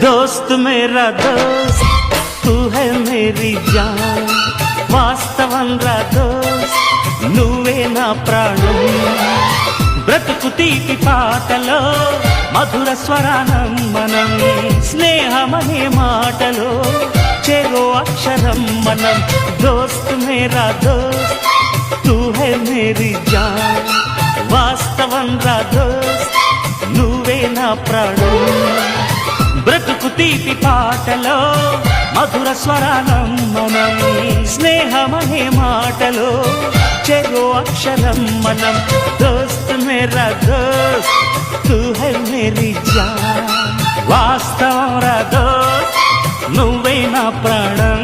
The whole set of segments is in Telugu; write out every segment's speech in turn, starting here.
दोस्त मेरा दोस्त तू है मेरी जान వాస్తవం రా దోస్త్ నువ్వే నా ప్రాణం బ్రతుకు తీపి పాటలో మధుర స్వరానం మనం స్నేహమనే మాటలో చెరో అక్షరం మనం దోస్త్ మేరా దోస్త్ తూ హై మేరీ జాన్ వాస్తవం రా దోస్త్ నువ్వే నా ప్రాణం బ్రతుకు తీపి పాటలో మధుర స్వరానం మనం స్నేహమనే మాటలో చెరో అక్షరం మనం దోస్త్ మేరా దోస్త్ తూ హై మేరీ జాన్ వాస్తవం రా దోస్త్ నువ్వే నా ప్రాణం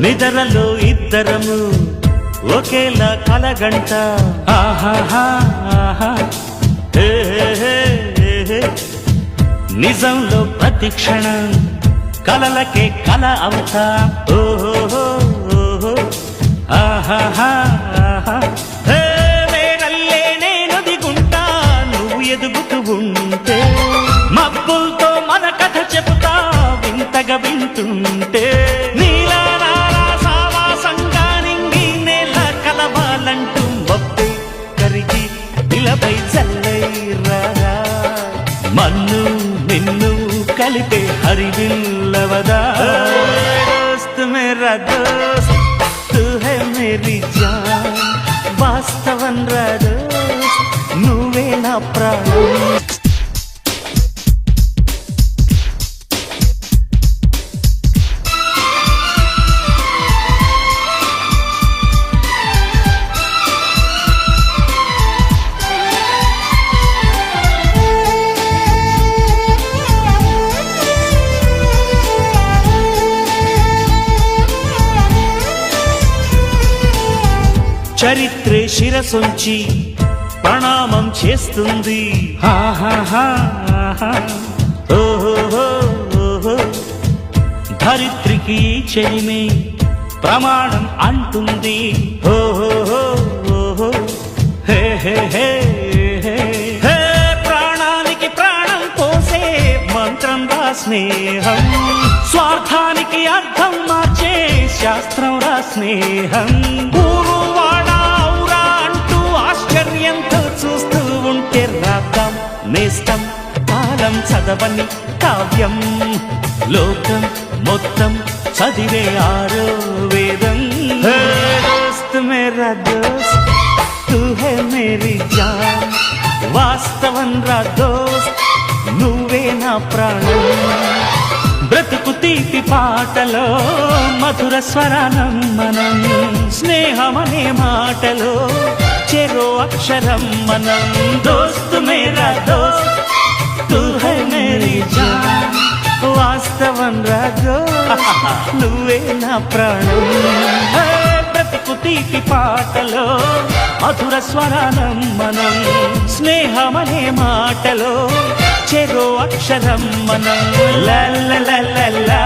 నిద్రలో ఇద్దరము ఒకేలా కలగంట ఆహాహా ఆహా హే హే హే నిజంలో ప్రతి క్షణం కలలకే కల అవుతా ఓహో ఓహో ఆహాహా ఆహా హే మేడల్లే నేను దిగుంటా నువ్వు ఎదుగుతూ ఉంటే మబ్బులతో మన కథ చెబుతా వింతగా వింటుంటే నీలా నిలబై చల్లైరా మన్ను నిన్ను కలిపే హరివిల్లవదా దోస్త్ మేరా దోస్త్ తూ హై మేరీ జాన్ వాస్తవం రా దోస్త్ నువ్వే నా ప్రాణం చరిత్రే శిరసొంచి ప్రణామం చేస్తుంది ఓహో ధరిత్రికి చెలిమే ప్రమాణం అంటుంది ఓహో హే హే హే హే ప్రాణానికి ప్రాణం పోసే మంత్రం రా స్నేహం స్వార్థానికి అర్థం మార్చే శాస్త్రం రా స్నేహం ఆశ్చర్యంతో చూస్తూ ఉంటే రాద్దాం నేస్తం కాలం చదవని కావ్యం లోకం మొత్తం చదివే ఆరో వేదం దోస్త్ మేరా దోస్త్ తూ హై మేరీ జాన్ వాస్తవం రా దోస్త్ నువ్వే నా ప్రాణం బ్రతుకు తీపి పాటలో మధుర స్వరానం మనం స్నేహమనే మాటలో చెరో అక్షరం మనం దోస్త్ మేరా దోస్త్ తూ హై మేరీ జాన్ వాస్తవం రా దోస్త్ నువ్వే నా ప్రాణం బ్రతుకు తీపి పాటలో మధుర స్వరానం మనం స్నేహమనే మాటలో చెరో అక్షరం మనం లా లా లా లా